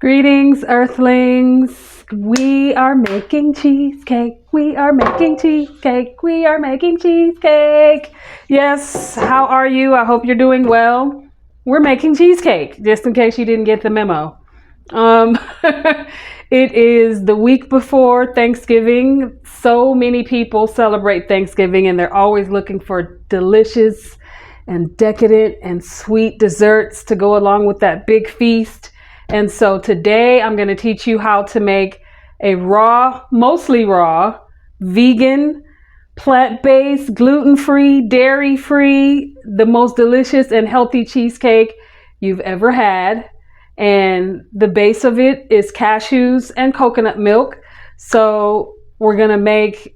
Greetings, Earthlings. We are making cheesecake. We are making cheesecake. We are making cheesecake. Yes, how are you? I hope you're doing well. We're making cheesecake, just in case you didn't get the memo. Um, it is the week before Thanksgiving. So many people celebrate Thanksgiving and they're always looking for delicious and decadent and sweet desserts to go along with that big feast. And so today I'm going to teach you how to make a raw, mostly raw, vegan, plant-based, gluten-free, dairy-free, the most delicious and healthy cheesecake you've ever had. And the base of it is cashews and coconut milk. So we're going to make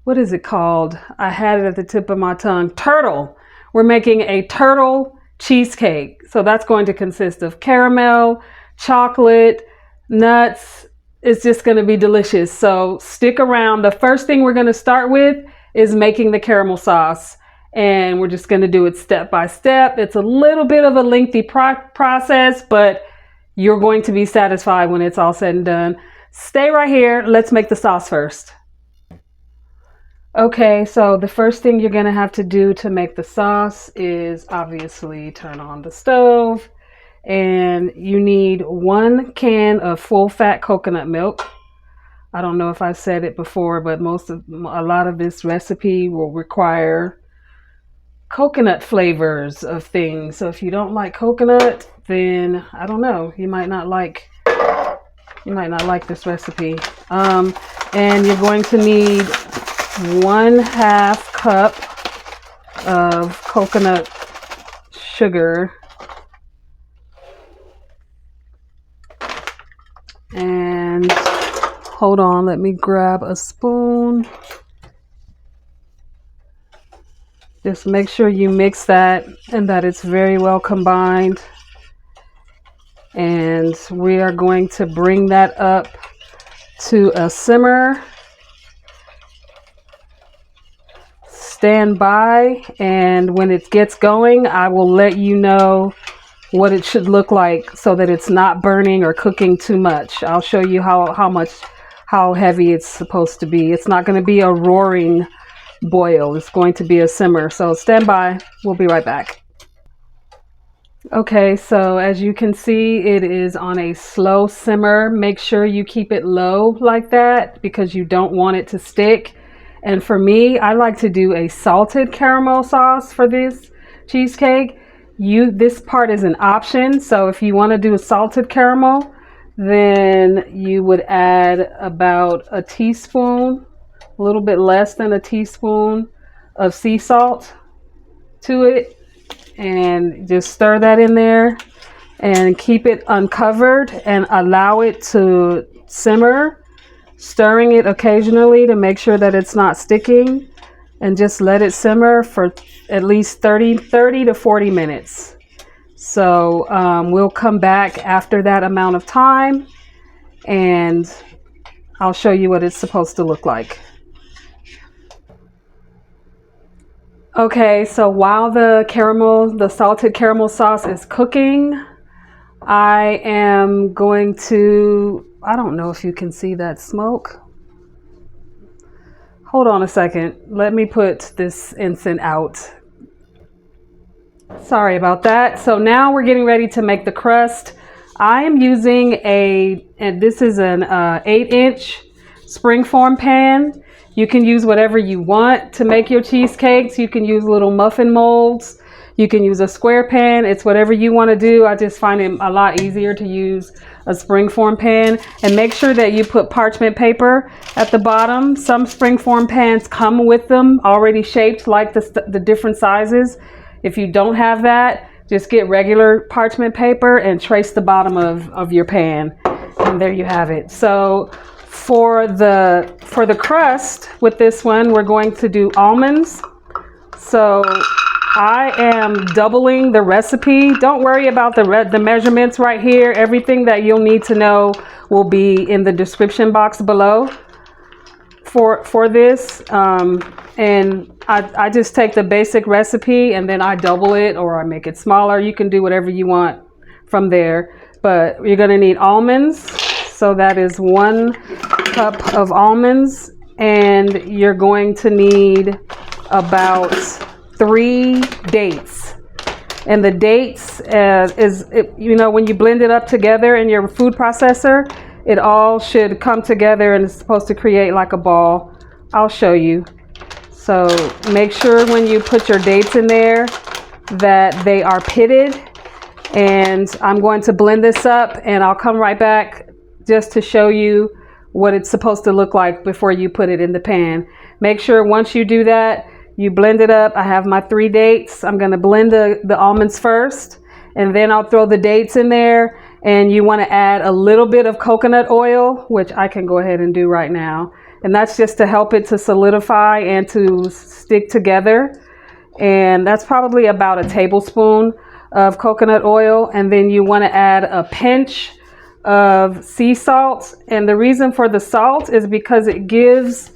what is it called? I had it at the tip of my tongue. Turtle. We're making a turtle cheesecake. So that's going to consist of caramel, chocolate, nuts. It's just going to be delicious. So stick around. The first thing we're going to start with is making the caramel sauce. And we're just going to do it step by step. It's a little bit of a lengthy process, but you're going to be satisfied when it's all said and done. Stay right here. Let's make the sauce first. Okay, so the first thing you're going to have to do to make the sauce is obviously turn on the stove, and you need 1 can of full fat coconut milk. I don't know if I said it before, but a lot of this recipe will require coconut flavors of things. So if you don't like coconut, then I don't know, you might not like this recipe. And you're going to need 1/2 cup of coconut sugar, and hold on, let me grab a spoon. Just make sure you mix that and that it's very well combined. And we are going to bring that up to a simmer. Stand by, and when it gets going, I will let you know what it should look like so that it's not burning or cooking too much. I'll show you how heavy it's supposed to be. It's not going to be a roaring boil. It's going to be a simmer. So stand by. We'll be right back. Okay, so as you can see, it is on a slow simmer. Make sure you keep it low like that because you don't want it to stick. And for me, I like to do a salted caramel sauce for this cheesecake. This part is an option. So if you want to do a salted caramel, then you would add about a teaspoon, a little bit less than a teaspoon of sea salt to it. And just stir that in there and keep it uncovered and allow it to simmer. Stirring it occasionally to make sure that it's not sticking, and just let it simmer for at least 30 to 40 minutes. So we'll come back after that amount of time and I'll show you what it's supposed to look like. Okay, so while the salted caramel sauce is cooking, I am going to, I don't know if you can see that smoke. Hold on a second. Let me put this incense out. Sorry about that. So now we're getting ready to make the crust. I am using and this is an 8-inch springform pan. You can use whatever you want to make your cheesecakes. You can use little muffin molds. You can use a square pan. It's whatever you want to do. I just find it a lot easier to use a springform pan. And make sure that you put parchment paper at the bottom. Some springform pans come with them already shaped like the different sizes. If you don't have that, just get regular parchment paper and trace the bottom of your pan. And there you have it. So for the crust with this one, we're going to do almonds. So I am doubling the recipe. Don't worry about the measurements right here. Everything that you'll need to know will be in the description box below for this. And I just take the basic recipe and then I double it or I make it smaller. You can do whatever you want from there. But you're going to need almonds. So that is 1 cup of almonds. And you're going to need about 3 dates. And the dates when you blend it up together in your food processor, it all should come together and it's supposed to create like a ball. I'll show you. So make sure when you put your dates in there that they are pitted. And I'm going to blend this up and I'll come right back just to show you what it's supposed to look like before you put it in the pan. Make sure once you do that, you blend it up. I have my 3 dates. I'm going to blend the almonds first, and then I'll throw the dates in there. And you want to add a little bit of coconut oil, which I can go ahead and do right now. And that's just to help it to solidify and to stick together. And that's probably about a tablespoon of coconut oil. And then you want to add a pinch of sea salt. And the reason for the salt is because it gives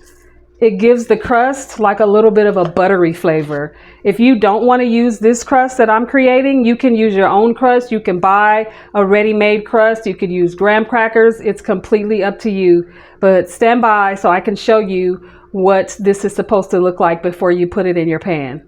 the crust like a little bit of a buttery flavor. If you don't want to use this crust that I'm creating, you can use your own crust. You can buy a ready-made crust. You could use graham crackers. It's completely up to you. But stand by so I can show you what this is supposed to look like before you put it in your pan.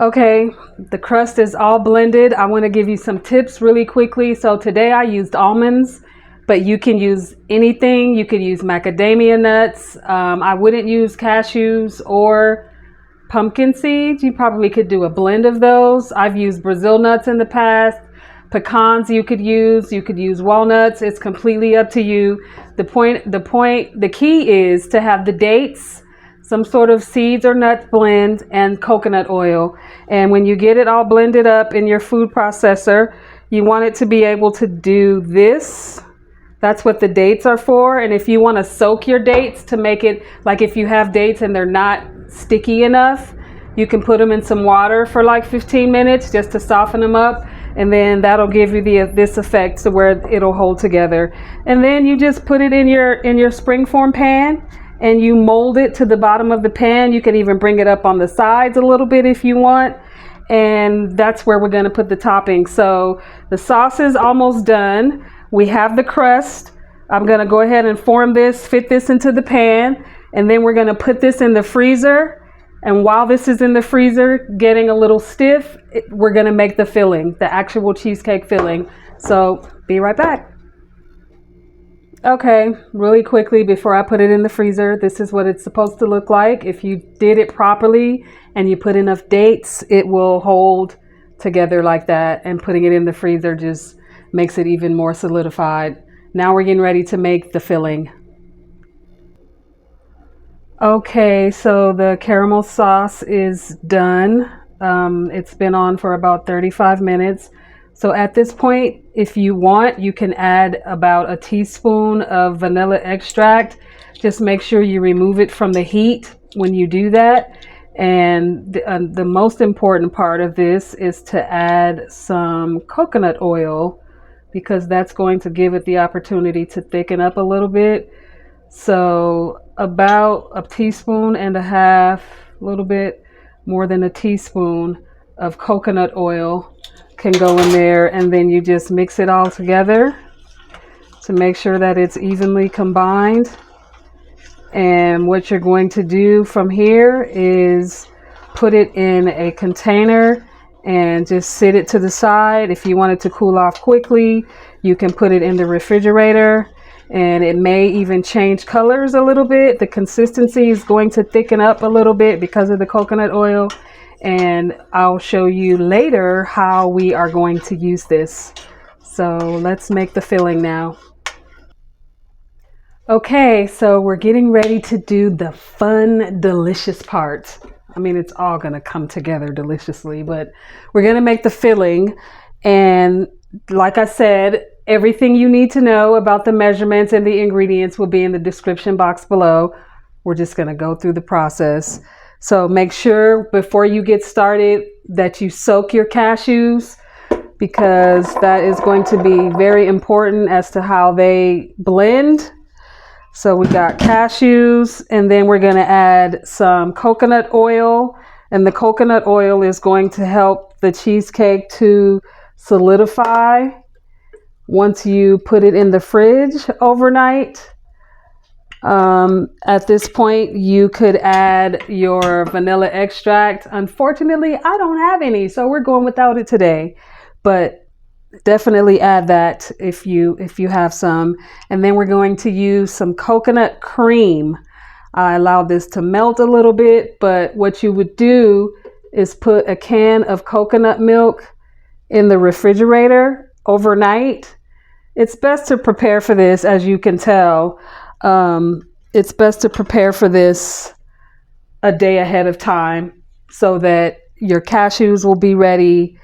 Okay, the crust is all blended. I want to give you some tips really quickly. So today I used almonds, but you can use anything. You could use macadamia nuts. I wouldn't use cashews or pumpkin seeds. You probably could do a blend of those. I've used Brazil nuts in the past. Pecans you could use walnuts. It's completely up to you. The key is to have the dates, some sort of seeds or nut blend, and coconut oil. And when you get it all blended up in your food processor, you want it to be able to do this. That's what the dates are for. And if you want to soak your dates to make it, like if you have dates and they're not sticky enough, you can put them in some water for like 15 minutes just to soften them up. And then that'll give you this effect to where it'll hold together. And then you just put it in your springform pan and you mold it to the bottom of the pan. You can even bring it up on the sides a little bit if you want. And that's where we're going to put the topping. So the sauce is almost done. We have the crust. I'm going to go ahead and fit this into the pan. And then we're going to put this in the freezer. And while this is in the freezer getting a little stiff, we're going to make the filling, the actual cheesecake filling. So be right back. Okay, really quickly before I put it in the freezer, this is what it's supposed to look like. If you did it properly and you put enough dates, it will hold together like that. And putting it in the freezer just makes it even more solidified. Now we're getting ready to make the filling. Okay, so the caramel sauce is done. It's been on for about 35 minutes. So at this point, if you want, you can add about a teaspoon of vanilla extract. Just make sure you remove it from the heat when you do that. And the most important part of this is to add some coconut oil, because that's going to give it the opportunity to thicken up a little bit. So about a teaspoon and a half, a little bit more than a teaspoon of coconut oil can go in there, and then you just mix it all together to make sure that it's evenly combined. And what you're going to do from here is put it in a container and just sit it to the side. If you want it to cool off quickly, you can put it in the refrigerator, and it may even change colors a little bit. The consistency is going to thicken up a little bit because of the coconut oil. And I'll show you later how we are going to use this. So let's make the filling now. Okay, so we're getting ready to do the fun, delicious part. I mean, it's all going to come together deliciously, but we're going to make the filling. And like I said, everything you need to know about the measurements and the ingredients will be in the description box below. We're just going to go through the process. So make sure before you get started that you soak your cashews, because that is going to be very important as to how they blend. So we got cashews, and then we're going to add some coconut oil, and the coconut oil is going to help the cheesecake to solidify once you put it in the fridge overnight. At this point, you could add your vanilla extract. Unfortunately, I don't have any, so we're going without it today. But definitely add that if you have some. And then we're going to use some coconut cream. I allowed this to melt a little bit, but what you would do is put a can of coconut milk in the refrigerator overnight. It's best to prepare for this, as you can tell. It's best to prepare for this a day ahead of time so that your cashews will be ready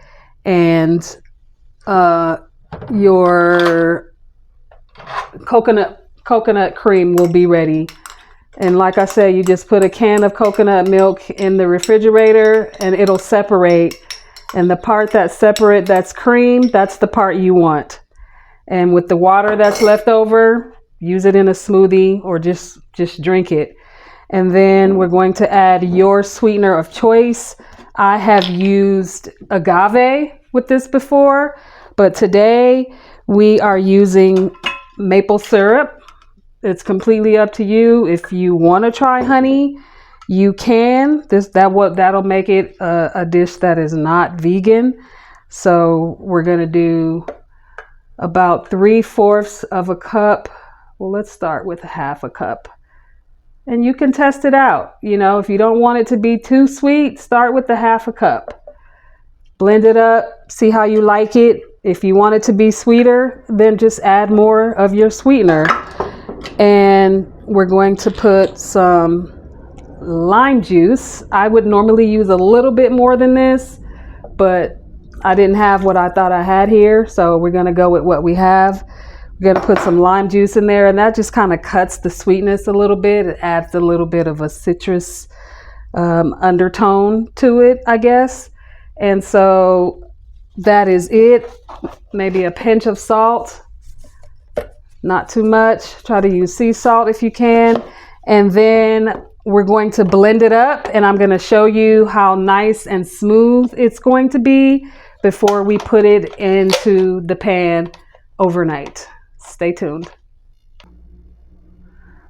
and your coconut cream will be ready. And like I said, you just put a can of coconut milk in the refrigerator and it'll separate. And the part that's separate, that's cream, that's the part you want. And with the water that's left over, use it in a smoothie or just drink it. And then we're going to add your sweetener of choice. I have used agave with this before, but today we are using maple syrup. It's completely up to you. If you want to try honey, you can. That'll make it a dish that is not vegan. So we're going to do about 3/4 of a cup. Well, let's start with 1/2 a cup. And you can test it out. You know, if you don't want it to be too sweet, start with the 1/2 a cup. Blend it up, see how you like it. If you want it to be sweeter, then just add more of your sweetener. And we're going to put some lime juice. I would normally use a little bit more than this, but I didn't have what I thought I had here, so we're going to go with what we have. We're going to put some lime juice in there, and that just kind of cuts the sweetness a little bit. It adds a little bit of a citrus undertone to it, I guess. And so that is it. Maybe a pinch of salt, not too much. Try to use sea salt if you can. And then we're going to blend it up, and I'm going to show you how nice and smooth it's going to be before we put it into the pan overnight. Stay tuned.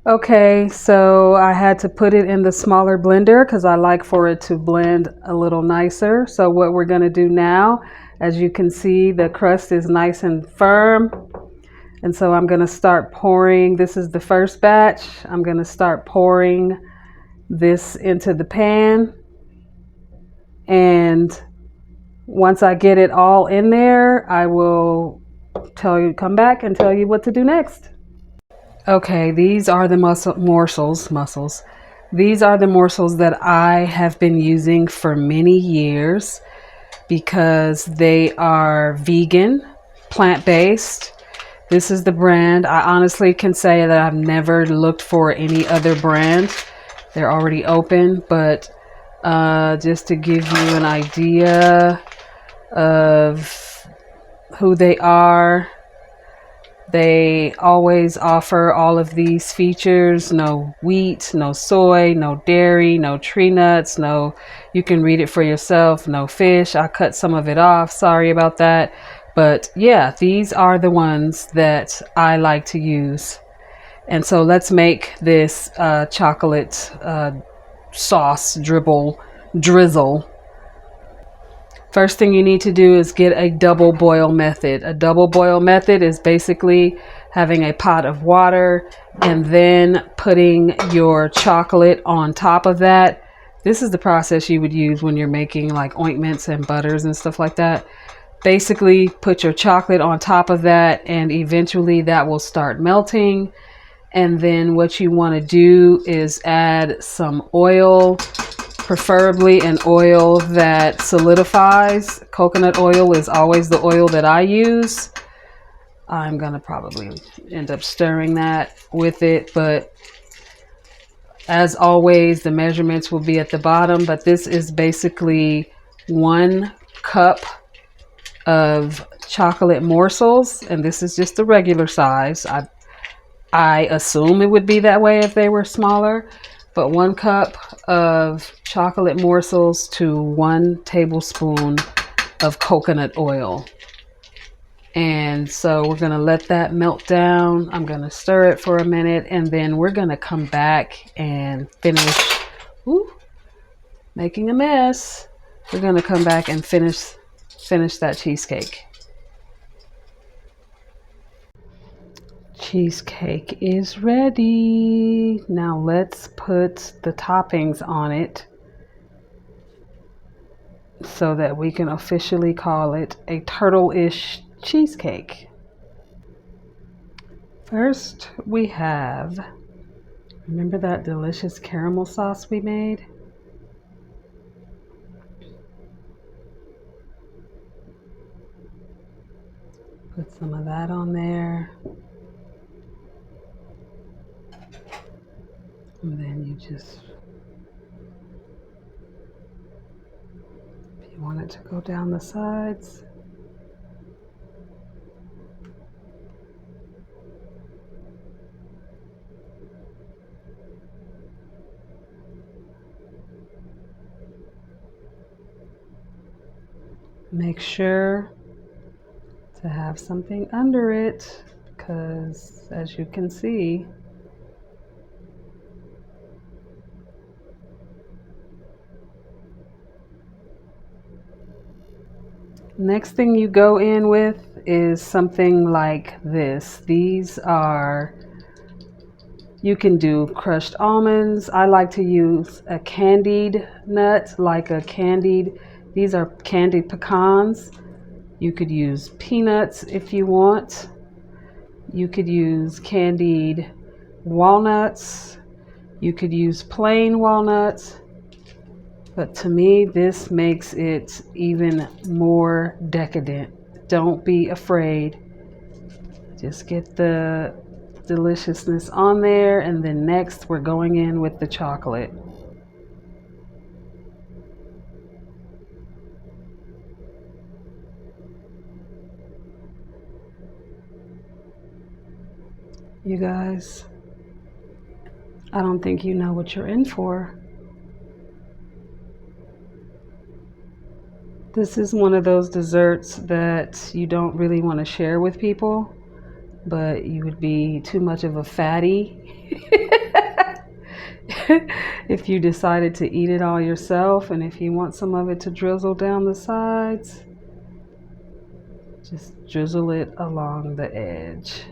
Okay, so I had to put it in the smaller blender because I like for it to blend a little nicer. So what we're going to do now, as you can see, the crust is nice and firm. And so I'm going to start pouring. This is the first batch. I'm going to start pouring this into the pan. And once I get it all in there, I will come back and tell you what to do next. Okay, these are the mussels. These are the morsels that I have been using for many years because they are vegan, plant-based. This is the brand. I honestly can say that I've never looked for any other brand. They're already open, but just to give you an idea of who they are, they always offer all of these features: no wheat, no soy, no dairy, no tree nuts, no, you can read it for yourself, no fish. I cut some of it off, sorry about that. But yeah, these are the ones that I like to use. And so let's make this chocolate sauce drizzle. First thing you need to do is get a double boil method. A double boil method is basically having a pot of water and then putting your chocolate on top of that. This is the process you would use when you're making like ointments and butters and stuff like that. Basically, put your chocolate on top of that and eventually that will start melting. And then what you want to do is add some oil, preferably an oil that solidifies. Coconut oil is always the oil that I use. I'm going to probably end up stirring that with it, but as always, the measurements will be at the bottom. But this is basically 1 cup of chocolate morsels, and this is just the regular size. I assume it would be that way if they were smaller, but 1 cup of chocolate morsels to 1 tablespoon of coconut oil. And so we're going to let that melt down. I'm going to stir it for a minute, and then we're going to come back and finish. Ooh, making a mess. We're going to come back and finish that cheesecake. Cheesecake is ready. Now let's put the toppings on it so that we can officially call it a turtle-ish cheesecake. First, we have, remember that delicious caramel sauce we made? Put some of that on there. And then you just, if you want it to go down the sides. Make sure to have something under it, because as you can see, next thing you go in with is something like this. These are, you can do crushed almonds. I like to use a candied nut, like a candied, these are candied pecans. You could use peanuts if you want. You could use candied walnuts. You could use plain walnuts. But to me, this makes it even more decadent. Don't be afraid. Just get the deliciousness on there, and then next we're going in with the chocolate. You guys, I don't think you know what you're in for. This is one of those desserts that you don't really want to share with people, but you would be too much of a fatty if you decided to eat it all yourself. And if you want some of it to drizzle down the sides, just drizzle it along the edge.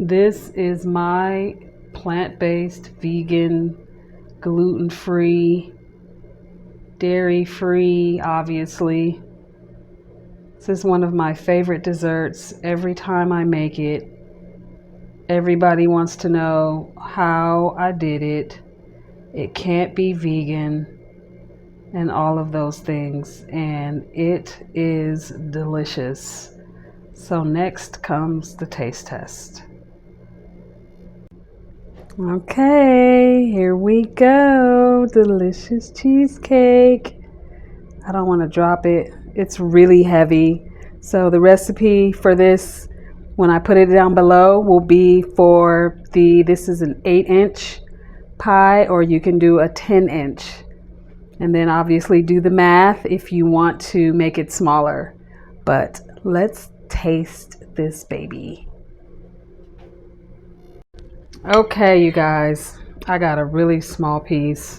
This is my plant-based, vegan, gluten-free, dairy-free, obviously. This is one of my favorite desserts. Every time I make it, everybody wants to know how I did it. It can't be vegan and all of those things, and it is delicious. So next comes the taste test. Okay, here we go. Delicious cheesecake. I don't want to drop it. It's really heavy. So the recipe for this, when I put it down below, will be for this is an 8-inch pie, or you can do a 10-inch. And then obviously do the math if you want to make it smaller. But let's taste this baby. Okay, you guys, I got a really small piece,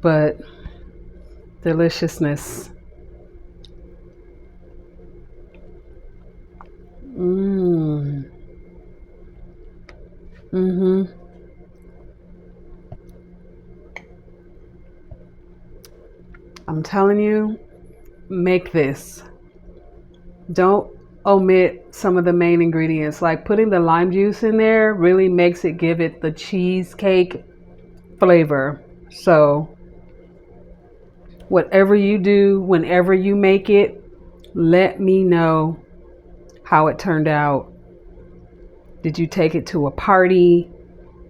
but deliciousness. I'm telling you, make this. Don't omit some of the main ingredients. Like putting the lime juice in there really makes it give it the cheesecake flavor. So whatever you do, whenever you make it, let me know how it turned out. Did you take it to a party?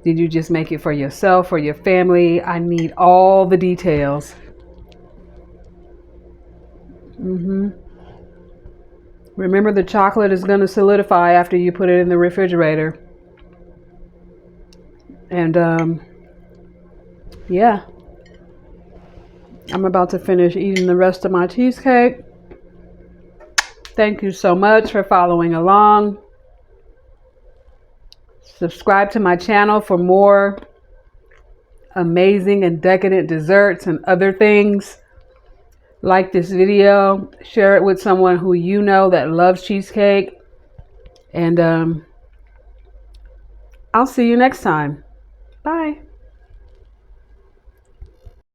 Did you just make it for yourself or your family? I need all the details. Remember, the chocolate is going to solidify after you put it in the refrigerator. And yeah, I'm about to finish eating the rest of my cheesecake. Thank you so much for following along. Subscribe to my channel for more amazing and decadent desserts and other things. Like this video, share it with someone who you know that loves cheesecake, and I'll see you next time. Bye.